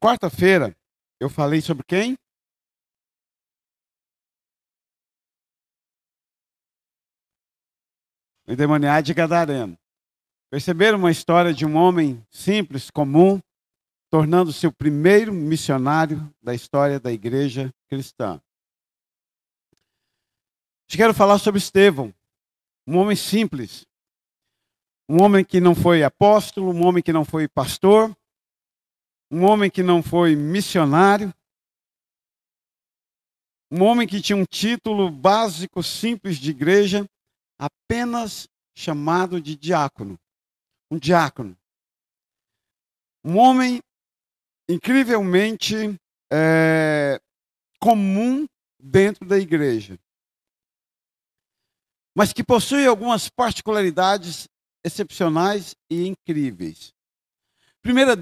quarta-feira, eu falei sobre quem? O endemoniado de Gadareno. Perceberam uma história de um homem simples, comum, tornando-se o primeiro missionário da história da igreja cristã. Eu quero falar sobre Estevão, um homem simples, um homem que não foi apóstolo, um homem que não foi pastor, um homem que não foi missionário, um homem que tinha um título básico, simples de igreja, apenas chamado de diácono. Um diácono. Um homem incrivelmente comum dentro da igreja, mas que possui algumas particularidades excepcionais e incríveis. A primeira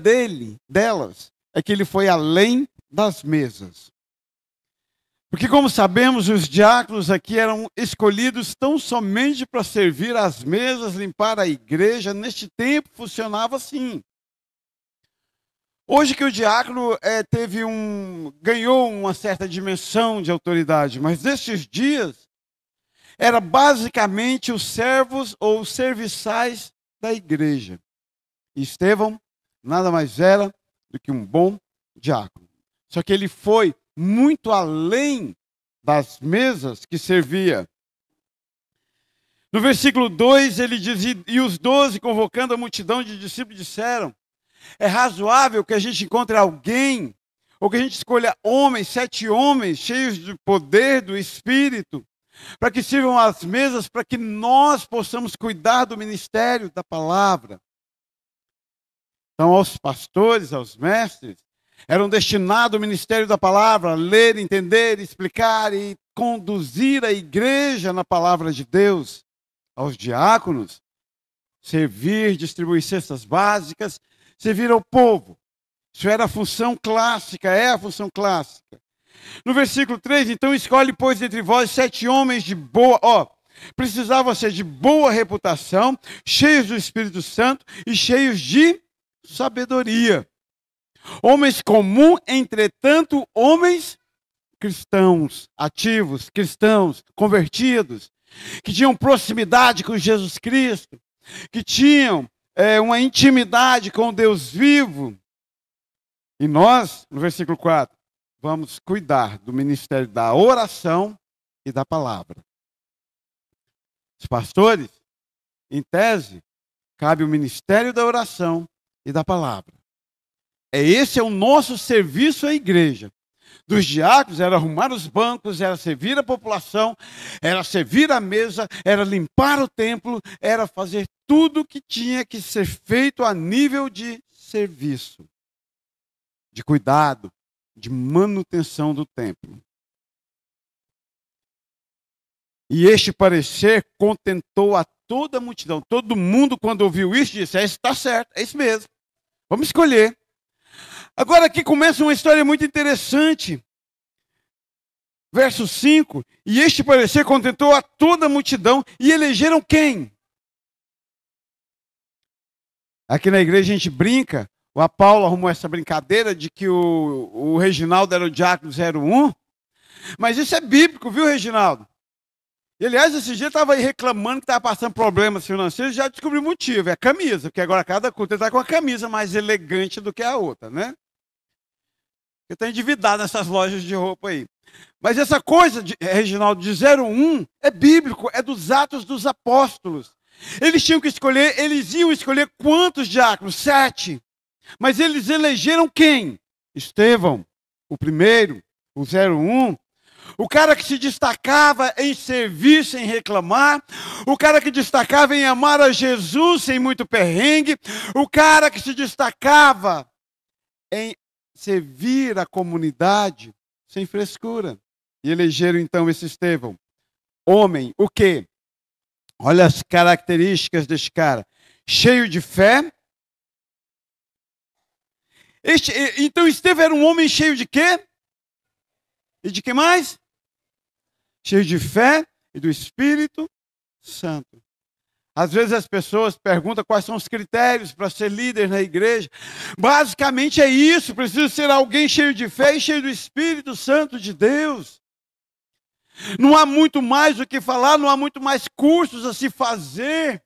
delas é que ele foi além das mesas. Porque, como sabemos, os diáconos aqui eram escolhidos tão somente para servir às mesas, limpar a igreja. Neste tempo funcionava assim. Hoje que o diácono ganhou uma certa dimensão de autoridade, mas nestes dias era basicamente os servos ou os serviçais da igreja. E Estevão nada mais era do que um bom diácono. Só que ele foi muito além das mesas que servia. No versículo 2 ele diz: e os 12, convocando a multidão de discípulos, disseram: é razoável que a gente encontre alguém, ou que a gente escolha 7 homens cheios de poder do Espírito, para que sirvam às mesas, para que nós possamos cuidar do ministério da palavra. Então, aos pastores, aos mestres, eram destinados o ministério da palavra, ler, entender, explicar e conduzir a igreja na palavra de Deus. Aos diáconos, servir, distribuir cestas básicas, servir ao povo. Isso era a função clássica, é a função clássica. No versículo 3, então escolhe, pois, entre vós 7 homens de boa, precisavam ser de boa reputação, cheios do Espírito Santo e cheios de sabedoria. Homens comuns, entretanto, homens cristãos, ativos, cristãos, convertidos, que tinham proximidade com Jesus Cristo, que tinham uma intimidade com Deus vivo. E nós, no versículo 4, vamos cuidar do ministério da oração e da palavra. Os pastores, em tese, cabe o ministério da oração e da palavra. Esse é o nosso serviço à igreja. Dos diáconos era arrumar os bancos, era servir a população, era servir a mesa, era limpar o templo, era fazer tudo o que tinha que ser feito a nível de serviço, de cuidado, de manutenção do templo. E este parecer contentou a toda a multidão. Todo mundo, quando ouviu isso, disse: isso está certo, é isso mesmo. Vamos escolher. Agora aqui começa uma história muito interessante. Verso 5. E este parecer contentou a toda a multidão. E elegeram quem? Aqui na igreja a gente brinca. O Paulo arrumou essa brincadeira de que o Reginaldo era o diácono 01. Mas isso é bíblico, viu, Reginaldo? E, aliás, esse dia estava aí reclamando que estava passando problemas financeiros. Já descobriu o motivo. É a camisa. Porque agora cada culto está com a camisa mais elegante do que a outra, né? Porque está endividado nessas lojas de roupa aí. Mas essa coisa, Reginaldo, de 01 é bíblico. É dos Atos dos Apóstolos. Eles tinham que escolher, eles iam escolher quantos diáconos? 7. Mas eles elegeram quem? Estevão, o primeiro, o 01. O cara que se destacava em servir sem reclamar. O cara que destacava em amar a Jesus sem muito perrengue. O cara que se destacava em servir a comunidade sem frescura. E elegeram então esse Estevão. Homem, o quê? Olha as características deste cara. Cheio de fé. Então Estevão era um homem cheio de quê? E de que mais? Cheio de fé e do Espírito Santo. Às vezes as pessoas perguntam quais são os critérios para ser líder na igreja. Basicamente é isso, precisa ser alguém cheio de fé e cheio do Espírito Santo de Deus. Não há muito mais o que falar, não há muito mais cursos a se fazer.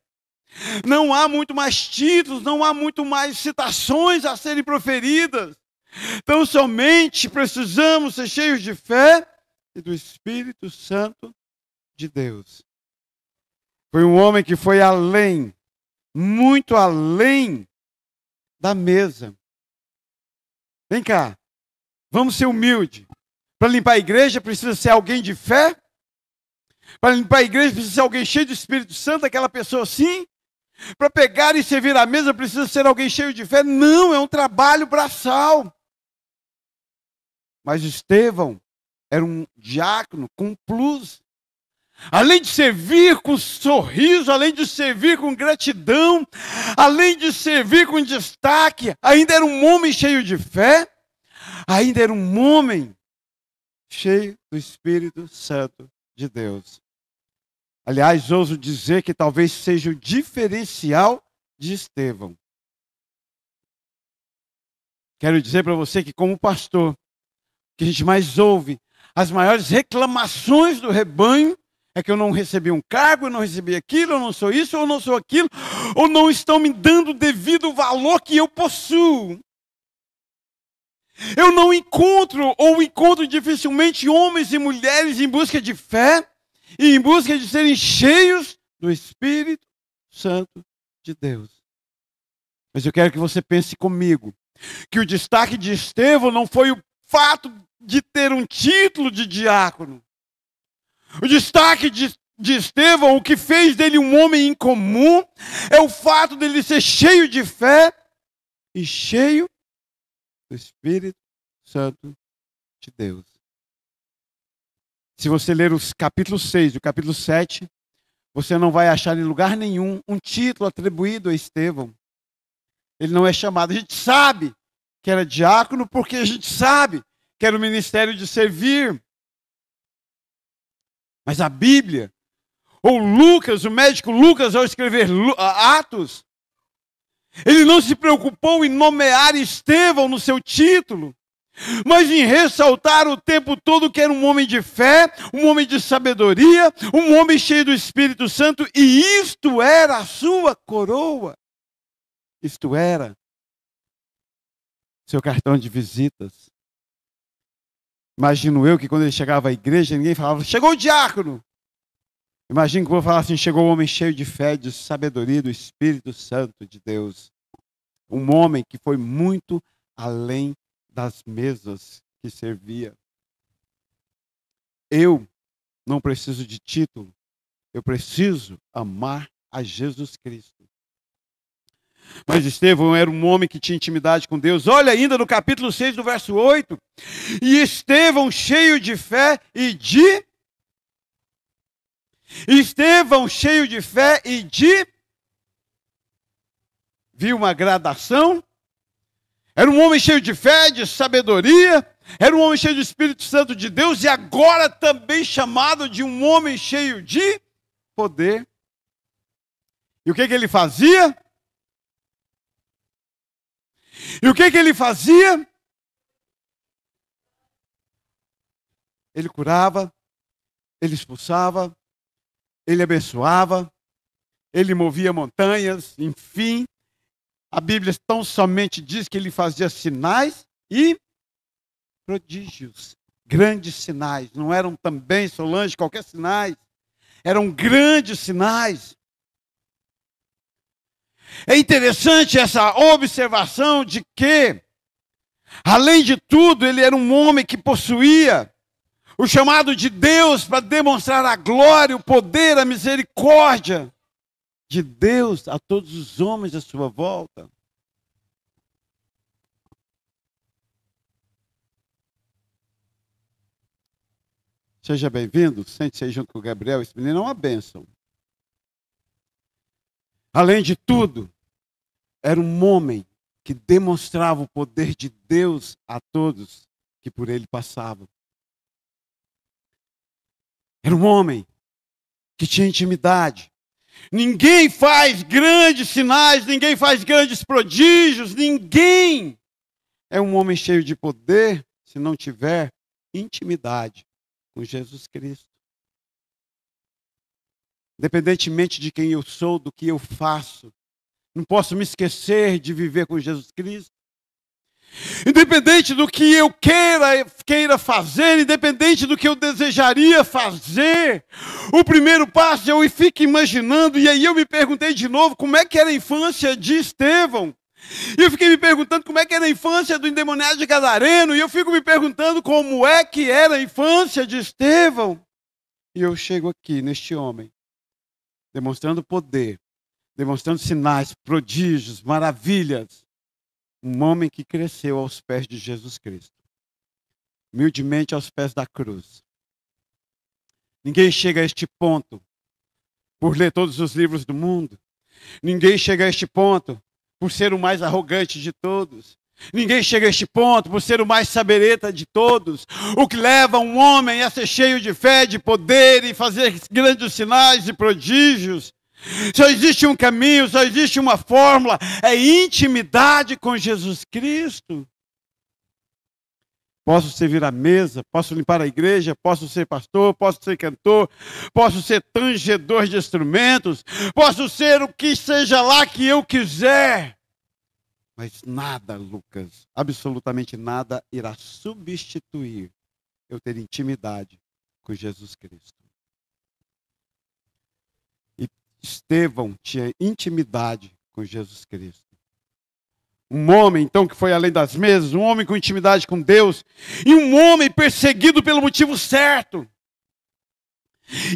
Não há muito mais títulos, não há muito mais citações a serem proferidas. Então somente precisamos ser cheios de fé e do Espírito Santo de Deus. Foi um homem que foi além, muito além da mesa. Vem cá, vamos ser humildes. Para limpar a igreja precisa ser alguém de fé? Para limpar a igreja precisa ser alguém cheio do Espírito Santo, aquela pessoa assim? Para pegar e servir a mesa precisa ser alguém cheio de fé? Não, é um trabalho braçal. Mas Estevão era um diácono com plus. Além de servir com sorriso, além de servir com gratidão, além de servir com destaque, ainda era um homem cheio de fé, ainda era um homem cheio do Espírito Santo de Deus. Aliás, ouso dizer que talvez seja o diferencial de Estevão. Quero dizer para você que, como pastor, que a gente mais ouve, as maiores reclamações do rebanho é que eu não recebi um cargo, eu não recebi aquilo, eu não sou isso, eu não sou aquilo, ou não estão me dando o devido valor que eu possuo. Eu não encontro, ou encontro dificilmente homens e mulheres em busca de fé e em busca de serem cheios do Espírito Santo de Deus. Mas eu quero que você pense comigo, que o destaque de Estevão não foi o fato de ter um título de diácono. O destaque de Estevão, o que fez dele um homem incomum, é o fato dele ser cheio de fé e cheio do Espírito Santo de Deus. Se você ler os capítulo 6 e o capítulo 7, você não vai achar em lugar nenhum um título atribuído a Estevão. Ele não é chamado. A gente sabe que era diácono porque a gente sabe que era o ministério de servir. Mas a Bíblia, ou Lucas, o médico Lucas, ao escrever Atos, ele não se preocupou em nomear Estevão no seu título, mas em ressaltar o tempo todo que era um homem de fé, um homem de sabedoria, um homem cheio do Espírito Santo, e isto era a sua coroa. Isto era seu cartão de visitas. Imagino eu que quando ele chegava à igreja, ninguém falava, chegou o diácono. Imagino que eu vou falar assim, chegou um homem cheio de fé, de sabedoria do Espírito Santo de Deus. Um homem que foi muito além das mesas que servia. Eu não preciso de título, eu preciso amar a Jesus Cristo. Mas Estevão era um homem que tinha intimidade com Deus. Olha ainda no capítulo 6, do verso 8. E Estevão cheio de fé e de... Estevão cheio de fé e de... Viu uma gradação? Era um homem cheio de fé, de sabedoria. Era um homem cheio do Espírito Santo de Deus. E agora também chamado de um homem cheio de poder. E o que ele fazia? E o que ele fazia? Ele curava, ele expulsava, ele abençoava, ele movia montanhas, enfim. A Bíblia tão somente diz que ele fazia sinais e prodígios, grandes sinais. Não eram também, Solange, qualquer sinais. Eram grandes sinais. É interessante essa observação de que, além de tudo, ele era um homem que possuía o chamado de Deus para demonstrar a glória, o poder, a misericórdia de Deus a todos os homens à sua volta. Seja bem-vindo, sente-se aí junto com o Gabriel, esse menino é uma bênção. Além de tudo, era um homem que demonstrava o poder de Deus a todos que por ele passavam. Era um homem que tinha intimidade. Ninguém faz grandes sinais, ninguém faz grandes prodígios, ninguém é um homem cheio de poder se não tiver intimidade com Jesus Cristo. Independentemente de quem eu sou, do que eu faço, não posso me esquecer de viver com Jesus Cristo. Independente do que eu queira fazer, independente do que eu desejaria fazer, o primeiro passo eu fico imaginando, e aí eu me perguntei de novo como é que era a infância de Estevão. E eu fiquei me perguntando como é que era a infância do endemoniado de Gadareno, e eu fico me perguntando como é que era a infância de Estevão. E eu chego aqui neste homem, demonstrando poder, demonstrando sinais, prodígios, maravilhas. Um homem que cresceu aos pés de Jesus Cristo. Humildemente aos pés da cruz. Ninguém chega a este ponto por ler todos os livros do mundo. Ninguém chega a este ponto por ser o mais arrogante de todos. Ninguém chega a este ponto por ser o mais sabereta de todos. O que leva um homem a ser cheio de fé, de poder e fazer grandes sinais e prodígios. Só existe um caminho, só existe uma fórmula, é intimidade com Jesus Cristo. Posso servir a mesa, posso limpar a igreja, posso ser pastor, posso ser cantor, posso ser tangedor de instrumentos, posso ser o que seja lá que eu quiser. Mas nada, Lucas, absolutamente nada irá substituir eu ter intimidade com Jesus Cristo. Estevão tinha intimidade com Jesus Cristo. Um homem, então, que foi além das mesas, um homem com intimidade com Deus, e um homem perseguido pelo motivo certo.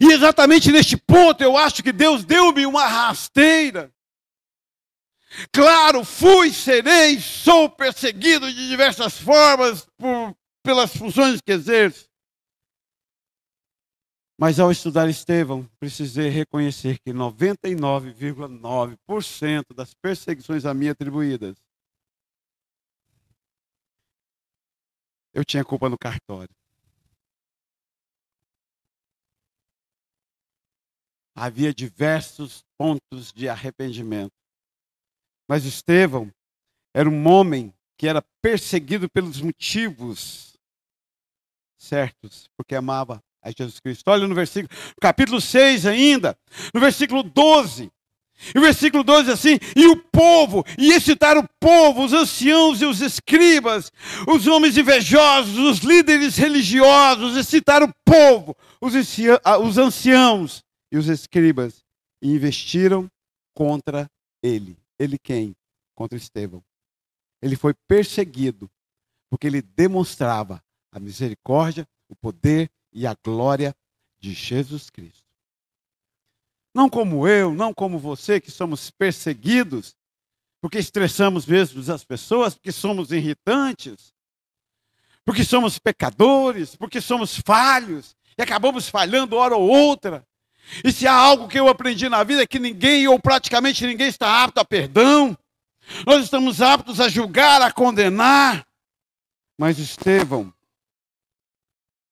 E exatamente neste ponto, eu acho que Deus deu-me uma rasteira. Claro, fui, serei, sou perseguido de diversas formas pelas funções que exerço. Mas ao estudar Estevão, precisei reconhecer que 99,9% das perseguições a mim atribuídas, eu tinha culpa no cartório. Havia diversos pontos de arrependimento. Mas Estevão era um homem que era perseguido pelos motivos certos, porque amava a Jesus Cristo. Olha no capítulo 6 ainda, no versículo 12. E o versículo 12 assim, e o povo, e excitar o povo, os anciãos e os escribas, os homens invejosos, os líderes religiosos, excitar o povo, os anciãos e os escribas, e investiram contra ele. Ele quem? Contra Estevão. Ele foi perseguido, porque ele demonstrava a misericórdia, o poder e a glória de Jesus Cristo. Não como eu, não como você, que somos perseguidos, porque estressamos mesmo as pessoas, porque somos irritantes, porque somos pecadores, porque somos falhos, e acabamos falhando hora ou outra. E se há algo que eu aprendi na vida é que ninguém, ou praticamente ninguém, está apto a perdão. Nós estamos aptos a julgar, a condenar. Mas Estevão,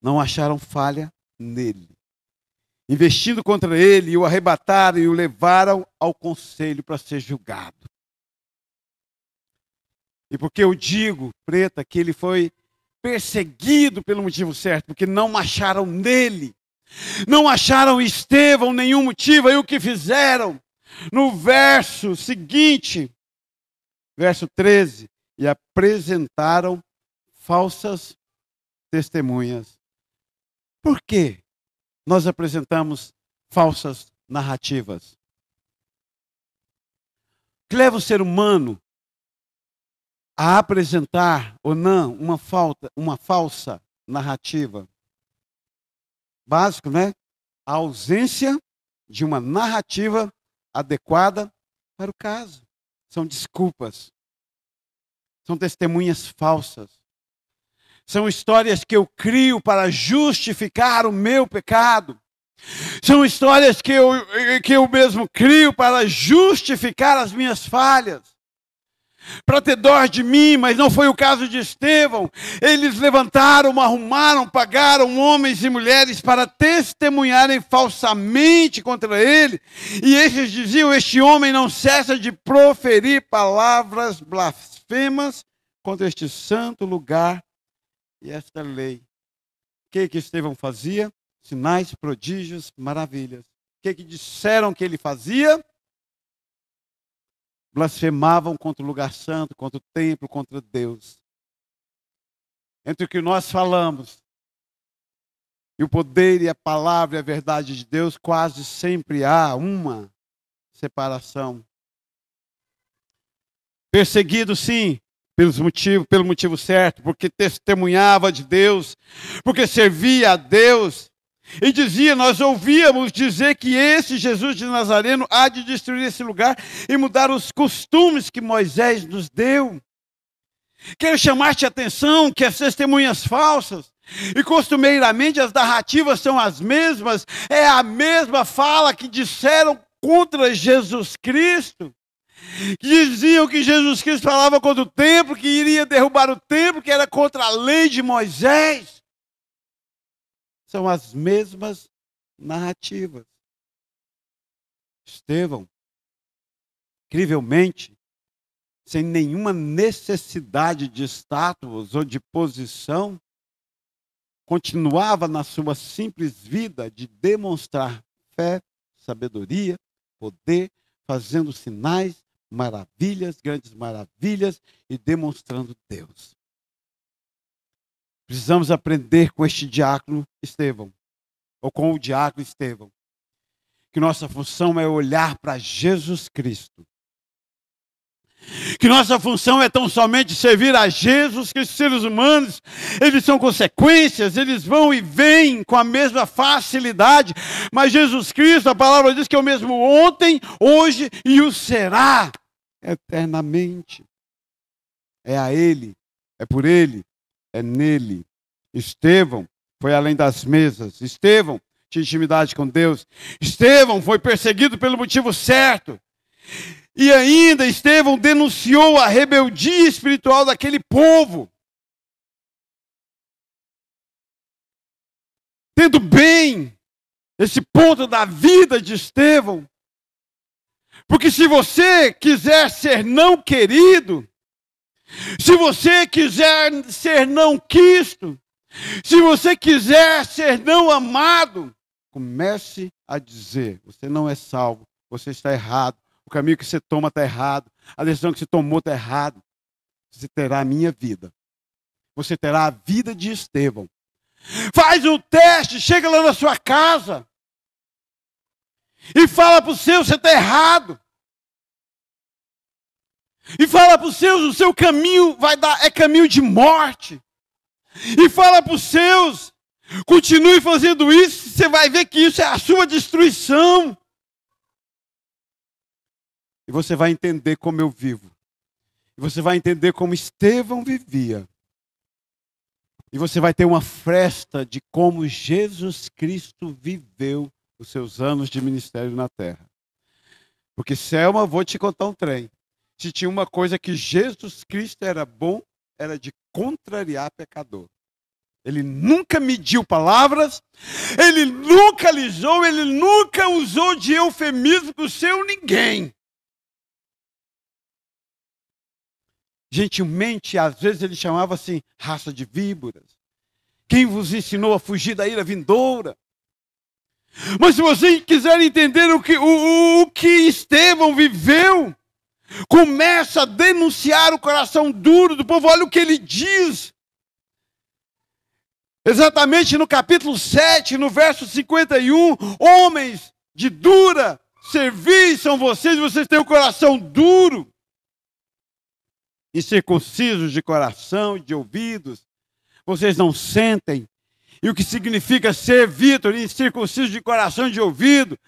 não acharam falha nele. Investindo contra ele, o arrebataram e o levaram ao conselho para ser julgado. E porque eu digo, Preta, que ele foi perseguido pelo motivo certo, porque não acharam nele, não acharam em Estevão nenhum motivo. Aí o que fizeram? No verso seguinte, verso 13, e apresentaram falsas testemunhas. Por quê nós apresentamos falsas narrativas? O que leva o ser humano a apresentar ou não uma falsa narrativa? Básico, né? A ausência de uma narrativa adequada para o caso. São desculpas. São testemunhas falsas. São histórias que eu crio para justificar o meu pecado. São histórias que eu mesmo crio para justificar as minhas falhas. para ter dó de mim, mas não foi o caso de Estevão. Eles levantaram, arrumaram, pagaram homens e mulheres para testemunharem falsamente contra ele. E estes diziam: este homem não cessa de proferir palavras blasfemas contra este santo lugar e esta lei. O que Estevão fazia? Sinais, prodígios, maravilhas. O que disseram que ele fazia? Blasfemavam contra o lugar santo, contra o templo, contra Deus. Entre o que nós falamos e o poder e a palavra e a verdade de Deus, quase sempre há uma separação. Perseguido, sim, pelo motivo certo, porque testemunhava de Deus, porque servia a Deus. E dizia: nós ouvíamos dizer que esse Jesus de Nazareno há de destruir esse lugar e mudar os costumes que Moisés nos deu. Quero chamar-te a atenção que as testemunhas falsas, e costumeiramente as narrativas são as mesmas, é a mesma fala que disseram contra Jesus Cristo. Diziam que Jesus Cristo falava contra o templo, que iria derrubar o templo, que era contra a lei de Moisés. São as mesmas narrativas. Estevão, incrivelmente, sem nenhuma necessidade de status ou de posição, continuava na sua simples vida de demonstrar fé, sabedoria, poder, fazendo sinais, maravilhas, grandes maravilhas e demonstrando Deus. Precisamos aprender com este diácono Estevão, ou com o diácono Estevão, que nossa função é olhar para Jesus Cristo. Que nossa função é tão somente servir a Jesus, que os seres humanos, eles são consequências, eles vão e vêm com a mesma facilidade, mas Jesus Cristo, a palavra diz que é o mesmo ontem, hoje e o será eternamente. É a Ele, é por Ele, é nele. Estevão foi além das mesas. Estevão tinha intimidade com Deus. Estevão foi perseguido pelo motivo certo. E ainda Estevão denunciou a rebeldia espiritual daquele povo. Tendo bem esse ponto da vida de Estevão. Porque se você quiser ser não querido, se você quiser ser não quisto, se você quiser ser não amado, comece a dizer: você não é salvo, você está errado, o caminho que você toma está errado, a decisão que você tomou está errado. Você terá a minha vida, você terá a vida de Estevão. Faz um teste, chega lá na sua casa e fala para o seu: você está errado. E fala para os seus: o seu caminho é caminho de morte. E fala para os seus: continue fazendo isso, você vai ver que isso é a sua destruição. E você vai entender como eu vivo. E você vai entender como Estevão vivia. E você vai ter uma fresta de como Jesus Cristo viveu os seus anos de ministério na terra. Porque, Selma, vou te contar um trem. Se tinha uma coisa que Jesus Cristo era bom, era de contrariar pecador. Ele nunca mediu palavras, ele nunca alisou, ele nunca usou de eufemismo com o seu ninguém. Gentilmente, às vezes ele chamava assim: raça de víboras. Quem vos ensinou a fugir da ira vindoura? Mas se você quiser entender o que Estevão viveu, começa a denunciar o coração duro do povo. Olha o que ele diz. Exatamente no capítulo 7, no verso 51. Homens de dura cerviz são vocês, vocês têm o coração duro. Incircuncisos de coração e de ouvidos, vocês não sentem. E o que significa ser Vítor, incircunciso de coração e de ouvido?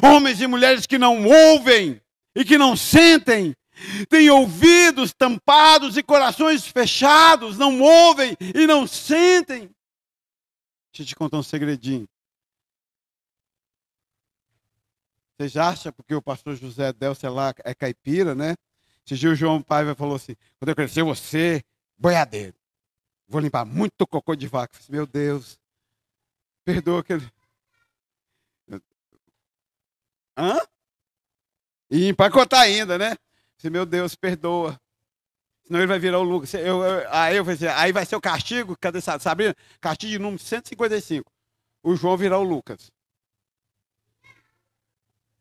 Homens e mulheres que não ouvem e que não sentem, têm ouvidos tampados e corações fechados, não ouvem e não sentem. Deixa eu te contar um segredinho. Vocês acham, porque o pastor José Delcio lá é caipira, né? Esse dia o João Paiva falou assim, quando eu crescer, você, boiadeiro. Vou limpar muito cocô de vaca. Eu falei, meu Deus, perdoa aquele... Hã? E empacotar ainda, né? Eu falei, meu Deus, perdoa. Senão ele vai virar o Lucas. Aí vai ser o castigo, cadê Sabrina? Castigo de número 155. O João virar o Lucas.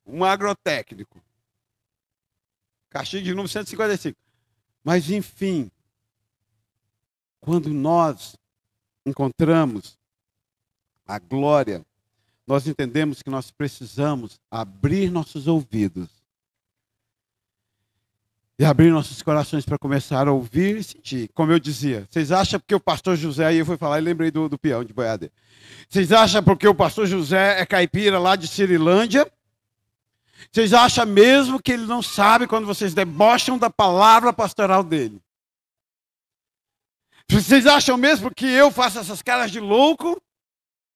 Um agrotécnico. Castigo de número 155. Mas, enfim, quando nós encontramos a glória, nós entendemos que nós precisamos abrir nossos ouvidos e abrir nossos corações para começar a ouvir e sentir. Como eu dizia, vocês acham porque o pastor José, aí eu fui falar e lembrei do peão de boiadeiro. Vocês acham porque o pastor José é caipira lá de Cirilândia? Vocês acham mesmo que ele não sabe quando vocês debocham da palavra pastoral dele? Vocês acham mesmo que eu faço essas caras de louco?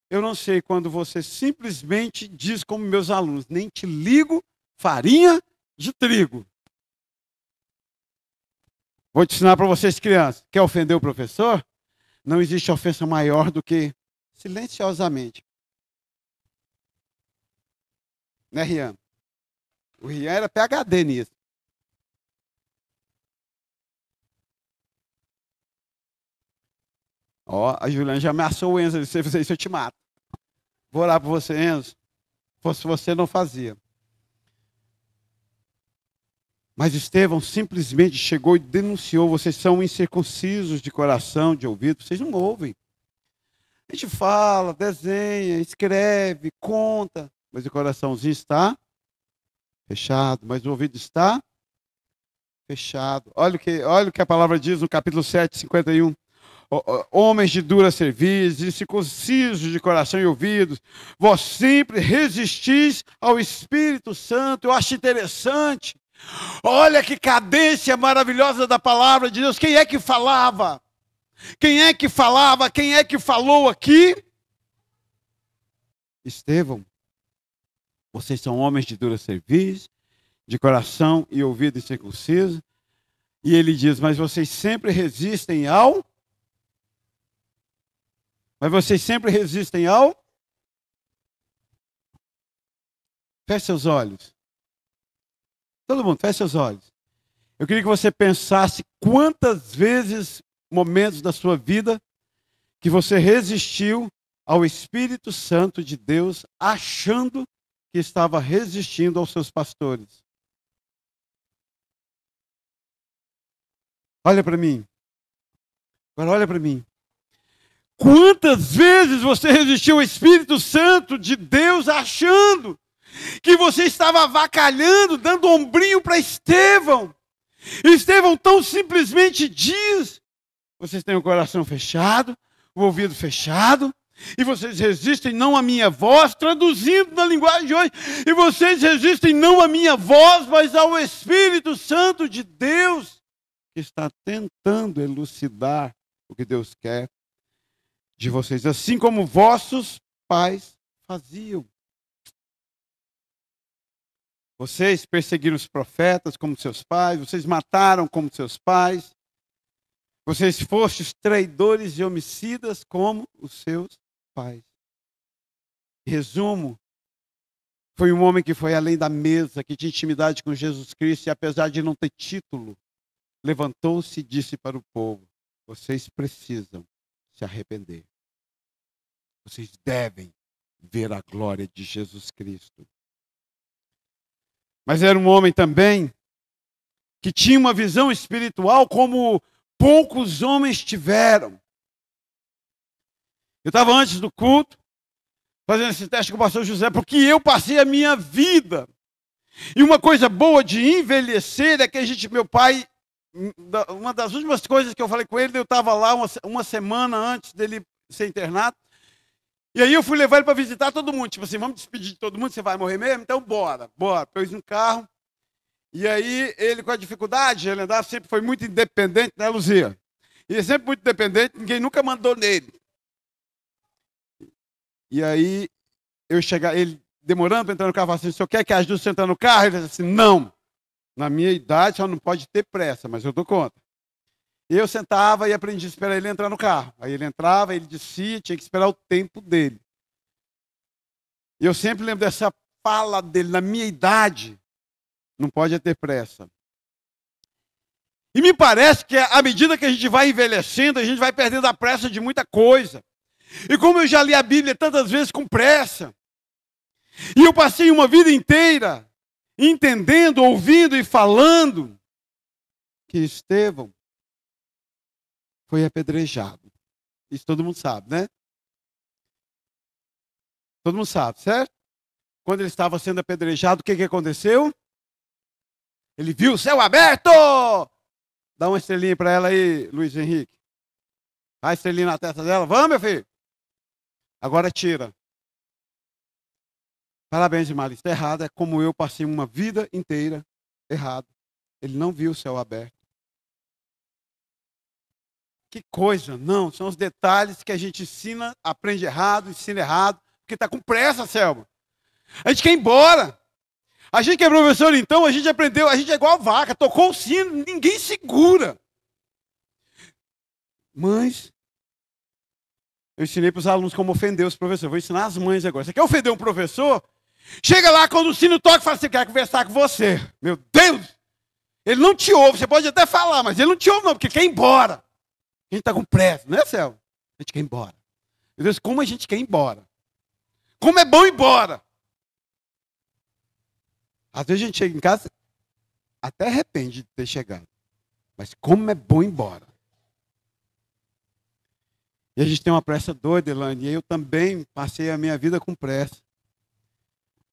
Eu não sei quando você simplesmente diz como meus alunos, nem te ligo farinha de trigo. Vou te ensinar para vocês, crianças. Quer ofender o professor? Não existe ofensa maior do que silenciosamente. Né, Rian? O Rian era PhD nisso. Ó, a Juliana já ameaçou o Enzo. Se você isso, eu te mato. Vou orar por você, Enzo. Se fosse você, não fazia. Mas Estevão simplesmente chegou e denunciou. Vocês são incircuncisos de coração, de ouvido. Vocês não ouvem. A gente fala, desenha, escreve, conta. Mas o coraçãozinho está fechado. Mas o ouvido está fechado. Olha o que a palavra diz no capítulo 7, 51. Homens de dura cerviz, incircuncisos de coração e ouvidos, vós sempre resistis ao Espírito Santo. Eu acho interessante. Olha que cadência maravilhosa da palavra de Deus. Quem é que falava? Quem é que falava? Quem é que falou aqui? Estevão. Vocês são homens de dura cerviz, de coração e ouvido incircunciso. E ele diz, mas vocês sempre resistem ao... Mas vocês sempre resistem ao... Feche seus olhos. Todo mundo, feche seus olhos. Eu queria que você pensasse quantas vezes, momentos da sua vida, que você resistiu ao Espírito Santo de Deus, achando que estava resistindo aos seus pastores. Olha para mim. Agora olha para mim. Quantas vezes você resistiu ao Espírito Santo de Deus achando que você estava avacalhando, dando ombrinho para Estevão? Estevão tão simplesmente diz, vocês têm o coração fechado, o ouvido fechado, e vocês resistem não à minha voz, traduzindo na linguagem de hoje, e vocês resistem não à minha voz, mas ao Espírito Santo de Deus, que está tentando elucidar o que Deus quer de vocês, assim como vossos pais faziam. Vocês perseguiram os profetas como seus pais, vocês mataram como seus pais, vocês fostes traidores e homicidas como os seus pais. Resumo, foi um homem que foi além da mesa, que tinha intimidade com Jesus Cristo e apesar de não ter título, levantou-se e disse para o povo, vocês precisam se arrepender. Vocês devem ver a glória de Jesus Cristo. Mas era um homem também que tinha uma visão espiritual como poucos homens tiveram. Eu estava antes do culto, fazendo esse teste com o pastor José, porque eu passei a minha vida. E uma coisa boa de envelhecer é que meu pai, uma das últimas coisas que eu falei com ele, eu estava lá uma semana antes dele ser internado, e aí eu fui levar ele para visitar todo mundo, tipo assim, vamos despedir de todo mundo, você vai morrer mesmo? Então bora. Pôs no carro, e aí ele com a dificuldade, ele andava, sempre foi muito independente, né, Luzia? Ele é sempre muito independente, ninguém nunca mandou nele. E aí eu chegar, ele demorando para entrar no carro, falei assim, o senhor quer que ajude você a entrar no carro? Ele disse assim, não. Na minha idade só não pode ter pressa, mas eu dou conta. Eu sentava e aprendi a esperar ele entrar no carro. Aí ele entrava, ele descia, tinha que esperar o tempo dele. E eu sempre lembro dessa fala dele, na minha idade, não pode ter pressa. E me parece que à medida que a gente vai envelhecendo, a gente vai perdendo a pressa de muita coisa. E como eu já li a Bíblia tantas vezes com pressa, e eu passei uma vida inteira entendendo, ouvindo e falando que Estevão foi apedrejado. Isso todo mundo sabe, né? Todo mundo sabe, certo? Quando ele estava sendo apedrejado, o que aconteceu? Ele viu o céu aberto! Dá uma estrelinha para ela aí, Luiz Henrique. Dá a estrelinha na testa dela. Vamos, meu filho. Agora tira. Parabéns, irmã. Está errado. É como eu passei uma vida inteira errado. Ele não viu o céu aberto. Que coisa. Não, são os detalhes que a gente ensina, aprende errado, ensina errado. Porque está com pressa, Selma. A gente quer ir embora. A gente que é professor, então, a gente aprendeu, a gente é igual a vaca, tocou o sino, ninguém segura. Mães, eu ensinei para os alunos como ofender os professores. Vou ensinar as mães agora. Você quer ofender um professor? Chega lá quando o sino toca e fala assim, quer conversar com você. Meu Deus! Ele não te ouve, você pode até falar, mas ele não te ouve não, porque quer ir embora. A gente está com pressa, não é, Céu? A gente quer ir embora. Meu Deus, como a gente quer ir embora? Como é bom ir embora? Às vezes a gente chega em casa, até arrepende de ter chegado. Mas como é bom ir embora. E a gente tem uma pressa doida, Elane. E eu também passei a minha vida com pressa.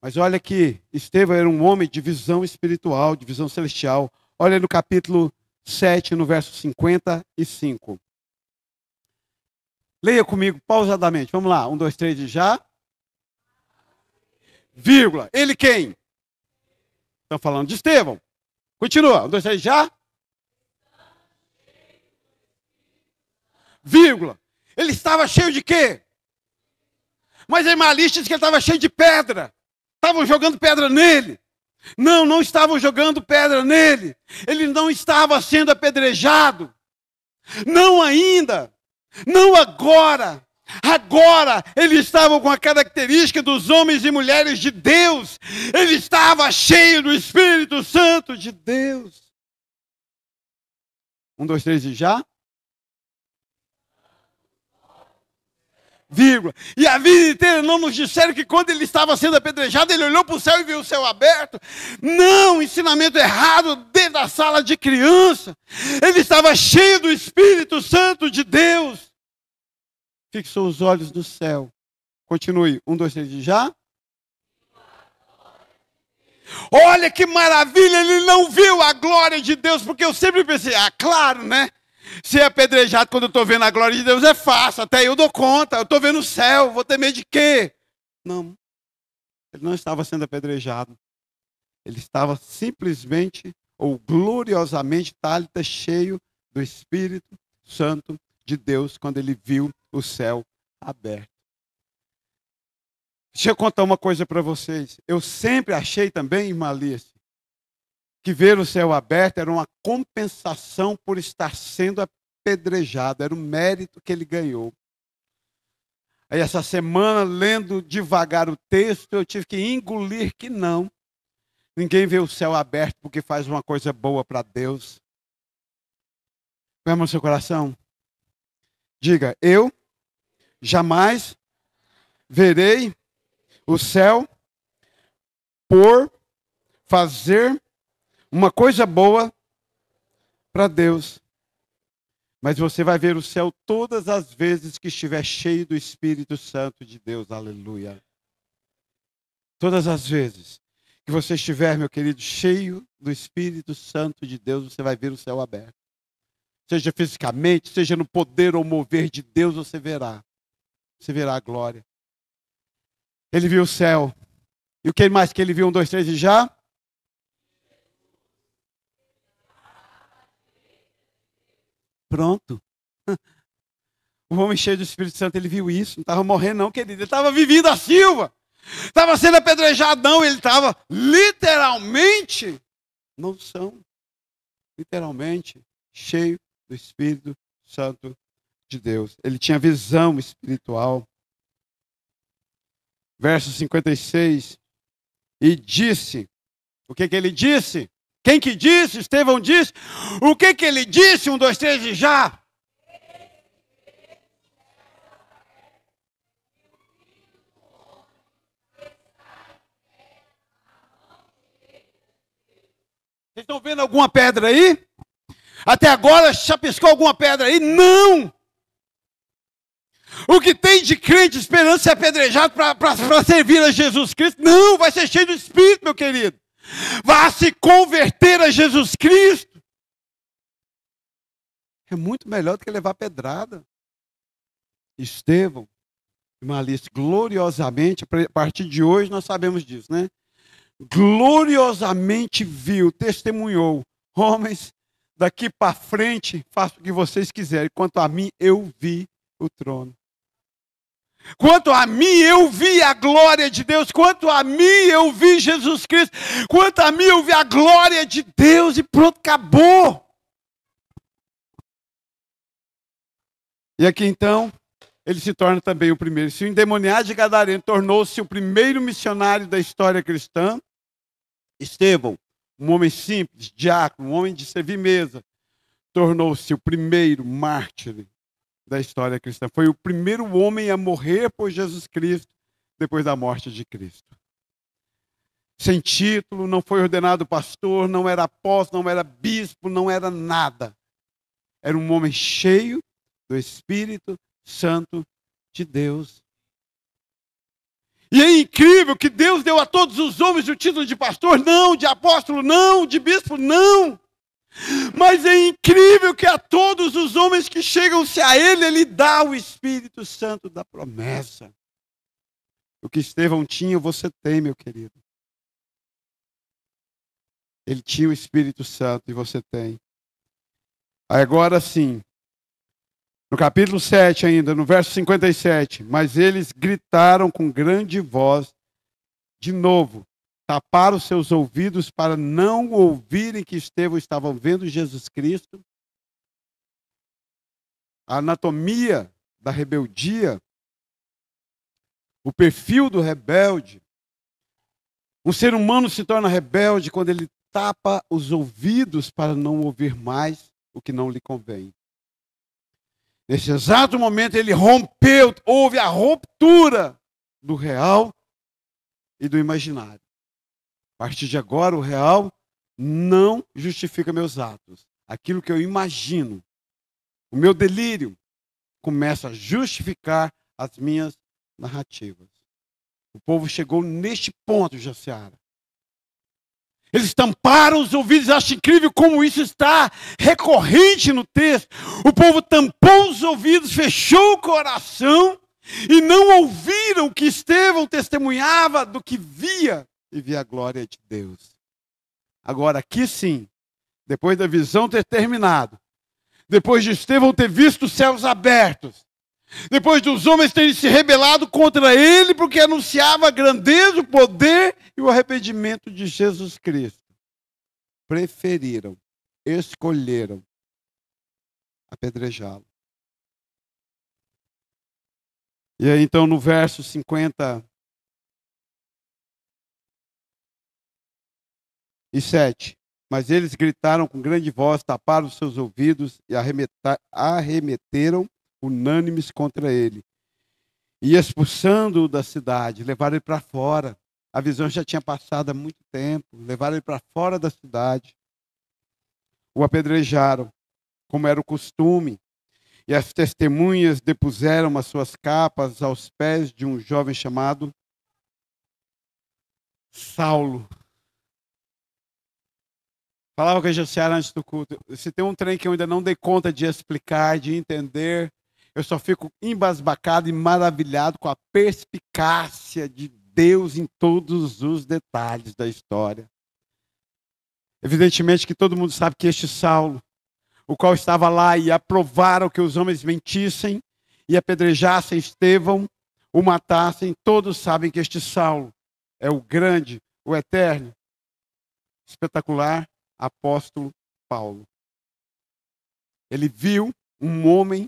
Mas olha que Estevão era um homem de visão espiritual, de visão celestial. Olha no capítulo 7, no verso 55. Leia comigo pausadamente. Vamos lá. 1, 2, 3 e já. Vírgula. Ele quem? Estão falando de Estevão. Continua. 1, 2, 3 já. Vírgula. Ele estava cheio de quê? Mas a irmã Alice diz que ele estava cheio de pedra. Estavam jogando pedra nele. Não, não estavam jogando pedra nele. Ele não estava sendo apedrejado. Não ainda. Não agora. Agora ele estava com a característica dos homens e mulheres de Deus. Ele estava cheio do Espírito Santo de Deus. 1, 2, 3 e já. Vírgula. E a vida inteira não nos disseram que quando ele estava sendo apedrejado, ele olhou para o céu e viu o céu aberto. Não, ensinamento errado dentro da sala de criança. Ele estava cheio do Espírito Santo de Deus. Fixou os olhos no céu. Continue. 1, 2, 3 e já. Olha que maravilha, ele não viu a glória de Deus, porque eu sempre pensei, claro, né? Ser apedrejado quando eu estou vendo a glória de Deus é fácil, até eu dou conta, eu estou vendo o céu, vou ter medo de quê? Não, ele não estava sendo apedrejado. Ele estava simplesmente, ou gloriosamente, Tálita, cheio do Espírito Santo de Deus, quando ele viu o céu aberto. Deixa eu contar uma coisa para vocês. Eu sempre achei também, irmã Alice, que ver o céu aberto era uma compensação por estar sendo apedrejado. Era um mérito que ele ganhou. Aí essa semana, lendo devagar o texto, eu tive que engolir que não. Ninguém vê o céu aberto porque faz uma coisa boa para Deus. Põe a mão no seu coração. Diga, eu jamais verei o céu por fazer uma coisa boa para Deus. Mas você vai ver o céu todas as vezes que estiver cheio do Espírito Santo de Deus. Aleluia. Todas as vezes que você estiver, meu querido, cheio do Espírito Santo de Deus, você vai ver o céu aberto. Seja fisicamente, seja no poder ou mover de Deus, você verá. Você verá a glória. Ele viu o céu. E o que mais que ele viu? 1, 2, 3 e já? Pronto. O homem cheio do Espírito Santo, ele viu isso. Não estava morrendo não, querido. Ele estava vivendo a Silva. Estava sendo apedrejado não. Ele estava literalmente Não são, literalmente, cheios do Espírito Santo de Deus. Ele tinha visão espiritual. Verso 56. E disse, o que ele disse? Quem que disse? Estevão disse. O que ele disse? 1, 2, 3 e já. Vocês estão vendo alguma pedra aí? Até agora já piscou alguma pedra aí? Não! O que tem de crente esperando ser apedrejado para servir a Jesus Cristo? Não, vai ser cheio do Espírito, meu querido. Vai se converter a Jesus Cristo. É muito melhor do que levar pedrada. Estevão e Malícia, gloriosamente, a partir de hoje nós sabemos disso, né? Gloriosamente viu, testemunhou. Homens, daqui para frente, faço o que vocês quiserem. Quanto a mim, eu vi o trono. Quanto a mim, eu vi a glória de Deus. Quanto a mim, eu vi Jesus Cristo. Quanto a mim, eu vi a glória de Deus. E pronto, acabou. E aqui então, ele se torna também o primeiro. Se o endemoniado de Gadareno tornou-se o primeiro missionário da história cristã, Estevão, um homem simples, diácono, um homem de servir mesa, tornou-se o primeiro mártir da história cristã. Foi o primeiro homem a morrer por Jesus Cristo depois da morte de Cristo. Sem título, não foi ordenado pastor, não era apóstolo, não era bispo, não era nada. Era um homem cheio do Espírito Santo de Deus. E é incrível que Deus deu a todos os homens o título de pastor, não, de apóstolo, não, de bispo, não. Mas é incrível que a todos os homens que chegam-se a Ele dá o Espírito Santo da promessa. O que Estevão tinha, você tem, meu querido. Ele tinha o Espírito Santo e você tem. Agora sim, no capítulo 7 ainda, no verso 57, mas eles gritaram com grande voz, de novo, taparam seus ouvidos para não ouvirem que Estevão estava vendo Jesus Cristo. A anatomia da rebeldia, o perfil do rebelde. Um ser humano se torna rebelde quando ele tapa os ouvidos para não ouvir mais o que não lhe convém. Nesse exato momento ele rompeu, houve a ruptura do real e do imaginário. A partir de agora, o real não justifica meus atos. Aquilo que eu imagino, o meu delírio, começa a justificar as minhas narrativas. O povo chegou neste ponto, Jaciara. Eles tamparam os ouvidos. Acho incrível como isso está recorrente no texto. O povo tampou os ouvidos, fechou o coração e não ouviram o que Estevão testemunhava do que via e via a glória de Deus. Agora, aqui sim, depois da visão ter terminado, depois de Estevão ter visto os céus abertos, depois dos homens terem se rebelado contra ele, porque anunciava a grandeza, o poder e o arrependimento de Jesus Cristo, preferiram, escolheram apedrejá-lo. E aí então no verso 57, mas eles gritaram com grande voz, taparam os seus ouvidos e arremeteram unânimes contra ele. E expulsando-o da cidade, levaram ele para fora. A visão já tinha passado há muito tempo. Levaram ele para fora da cidade. O apedrejaram, como era o costume. E as testemunhas depuseram as suas capas aos pés de um jovem chamado Saulo. Falava com a Jaciara antes do culto. Se tem um trem que eu ainda não dei conta de explicar, de entender, eu só fico embasbacado e maravilhado com a perspicácia de Deus em todos os detalhes da história. Evidentemente que todo mundo sabe que este Saulo, o qual estava lá e aprovaram que os homens mentissem e apedrejassem Estevão, o matassem, todos sabem que este Saulo é o grande, o eterno, espetacular apóstolo Paulo. Ele viu um homem.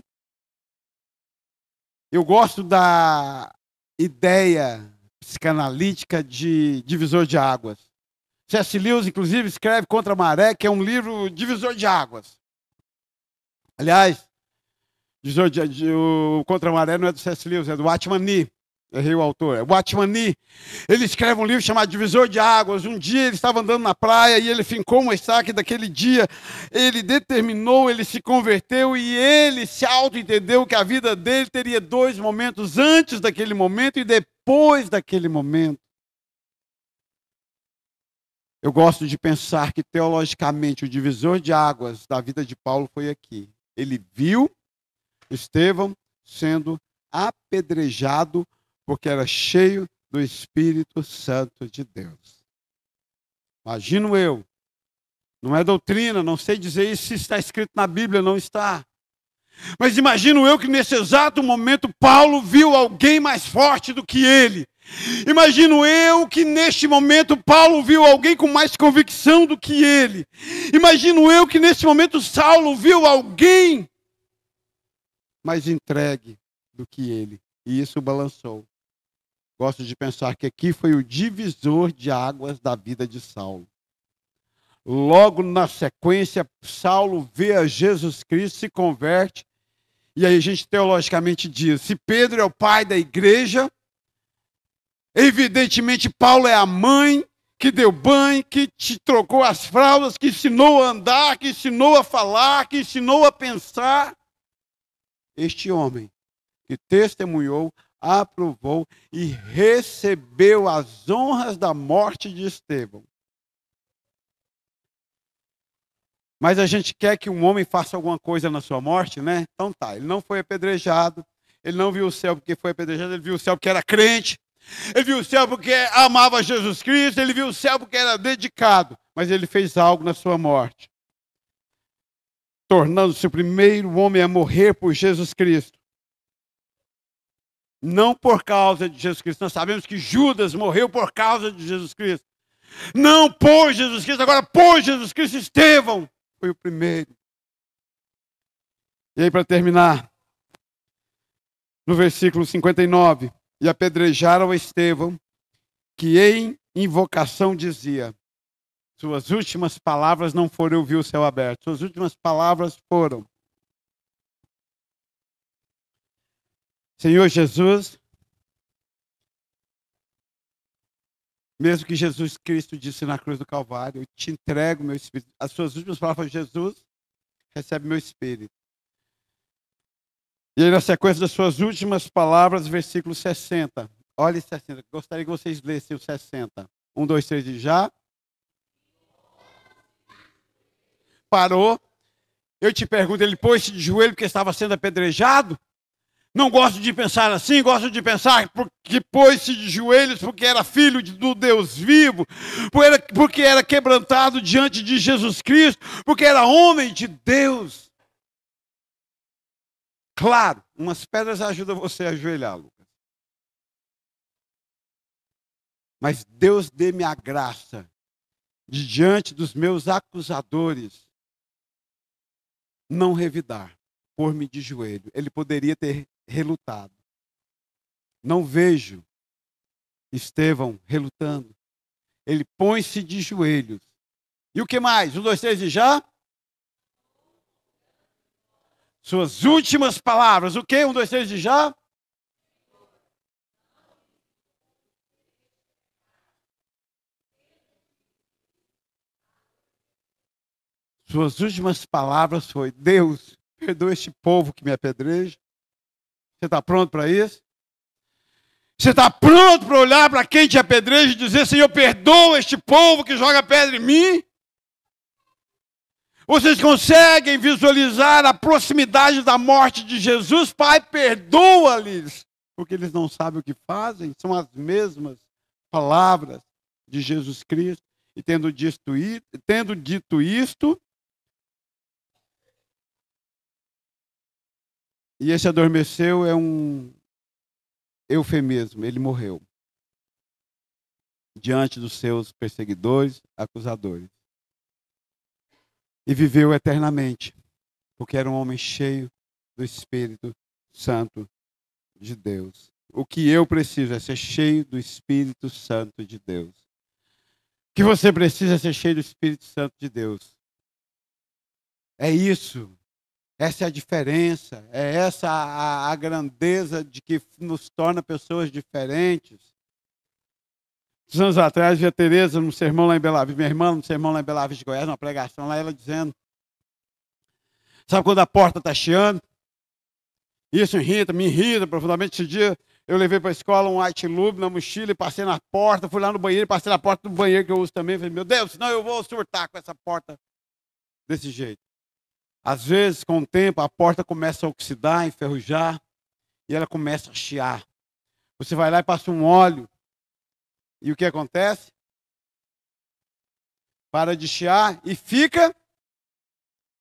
Eu gosto da ideia psicanalítica de divisor de águas. C.S. Lewis, inclusive, escreve Contra a Maré, que é um livro divisor de águas. Aliás, o Contra a Maré não é do C.S. Lewis, é do Watchman Nee. Errei o autor. É o Watchman Nee. Ele escreve um livro chamado Divisor de Águas. Um dia ele estava andando na praia e ele fincou uma estaca, e daquele dia ele determinou, ele se converteu e ele se auto-entendeu que a vida dele teria dois momentos, antes daquele momento e depois daquele momento. Eu gosto de pensar que teologicamente o divisor de águas da vida de Paulo foi aqui. Ele viu Estevão sendo apedrejado porque era cheio do Espírito Santo de Deus. Imagino eu. Não é doutrina, não sei dizer isso se está escrito na Bíblia, não está. Mas imagino eu que nesse exato momento Paulo viu alguém mais forte do que ele. Imagino eu que neste momento Paulo viu alguém com mais convicção do que ele. Imagino eu que nesse momento Saulo viu alguém mais entregue do que ele. E isso o balançou. Gosto de pensar que aqui foi o divisor de águas da vida de Saulo. Logo na sequência, Saulo vê a Jesus Cristo, se converte. E aí a gente teologicamente diz, se Pedro é o pai da igreja, evidentemente Paulo é a mãe que deu banho, que te trocou as fraldas, que ensinou a andar, que ensinou a falar, que ensinou a pensar. Este homem que testemunhou, aprovou e recebeu as honras da morte de Estevão. Mas a gente quer que um homem faça alguma coisa na sua morte, né? Então tá, ele não foi apedrejado, ele não viu o céu porque foi apedrejado, ele viu o céu porque era crente, ele viu o céu porque amava Jesus Cristo, ele viu o céu porque era dedicado, mas ele fez algo na sua morte, tornando-se o primeiro homem a morrer por Jesus Cristo. Não por causa de Jesus Cristo. Nós sabemos que Judas morreu por causa de Jesus Cristo. Não por Jesus Cristo, agora por Jesus Cristo, Estevão foi o primeiro. E aí, para terminar, no versículo 59, e apedrejaram a Estevão, que em invocação dizia, suas últimas palavras não foram eu vi o céu aberto, suas últimas palavras foram, Senhor Jesus, mesmo que Jesus Cristo disse na cruz do Calvário, eu te entrego meu espírito. As suas últimas palavras, Jesus, recebe meu espírito. E aí, na sequência das suas últimas palavras, versículo 60. Olha 60. Gostaria que vocês lessem o 60. 1, 2, 3 e já. Parou. Eu te pergunto, ele pôs-se de joelho porque estava sendo apedrejado? Não gosto de pensar assim, gosto de pensar que pôs-se de joelhos porque era filho do Deus vivo, porque era quebrantado diante de Jesus Cristo, porque era homem de Deus. Claro, umas pedras ajudam você a ajoelhar, Lucas. Mas Deus dê-me a graça de, diante dos meus acusadores, não revidar, pôr-me de joelho. Ele poderia ter relutado. Não vejo Estevão relutando. Ele põe-se de joelhos. E o que mais? 1, 2, 3 e já? Suas últimas palavras. O que? 1, 2, 3 e já? Suas últimas palavras foi, Deus, perdoa este povo que me apedreja. Você está pronto para isso? Você está pronto para olhar para quem te apedreja e dizer, Senhor, perdoa este povo que joga pedra em mim? Vocês conseguem visualizar a proximidade da morte de Jesus? Pai, perdoa-lhes, porque eles não sabem o que fazem. São as mesmas palavras de Jesus Cristo. E tendo dito isto, e esse adormeceu é um eufemismo, ele morreu diante dos seus perseguidores, acusadores. e viveu eternamente, porque era um homem cheio do Espírito Santo de Deus. O que eu preciso é ser cheio do Espírito Santo de Deus. O que você precisa é ser cheio do Espírito Santo de Deus. É isso. Essa é a diferença. É essa a grandeza de que nos torna pessoas diferentes. Anos atrás, vi a Tereza num sermão lá em Bela Vista, minha irmã num sermão lá em Bela Vista de Goiás, numa pregação lá, ela dizendo, sabe quando a porta está chiando? Isso me irrita profundamente. Esse dia eu levei para a escola um White Lube na mochila e passei na porta, fui lá no banheiro, passei na porta do banheiro que eu uso também. Falei, meu Deus, senão eu vou surtar com essa porta desse jeito. Às vezes, com o tempo, a porta começa a oxidar, enferrujar, e ela começa a chiar. Você vai lá e passa um óleo, e o que acontece? Para de chiar e fica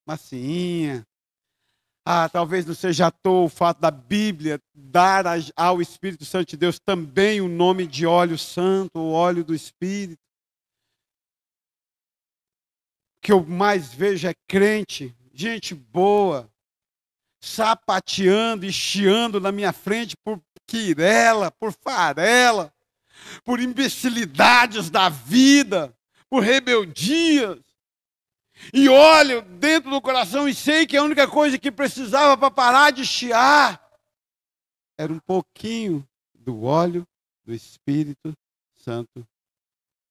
macinha. Talvez não seja à toa o fato da Bíblia dar ao Espírito Santo de Deus também o nome de óleo santo, o óleo do Espírito. O que eu mais vejo é crente, gente boa, sapateando e chiando na minha frente por quirela, por farela, por imbecilidades da vida, por rebeldias. E olho dentro do coração e sei que a única coisa que precisava para parar de chiar era um pouquinho do óleo do Espírito Santo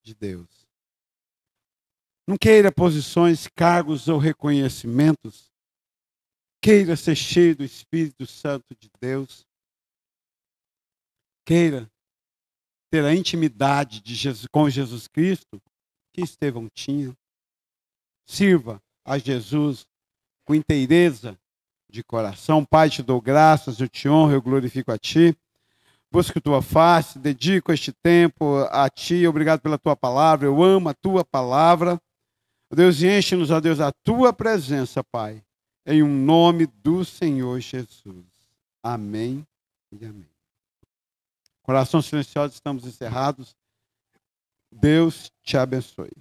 de Deus. Não queira posições, cargos ou reconhecimentos. Queira ser cheio do Espírito Santo de Deus. Queira ter a intimidade com Jesus Cristo que Estevão tinha. Sirva a Jesus com inteireza de coração. Pai, te dou graças, eu te honro, eu glorifico a ti. Busco tua face, dedico este tempo a ti. Obrigado pela tua palavra. Eu amo a tua palavra. Deus, enche-nos, ó Deus, a tua presença, Pai. Em um nome do Senhor Jesus. Amém e amém. Coração silencioso, estamos encerrados. Deus te abençoe.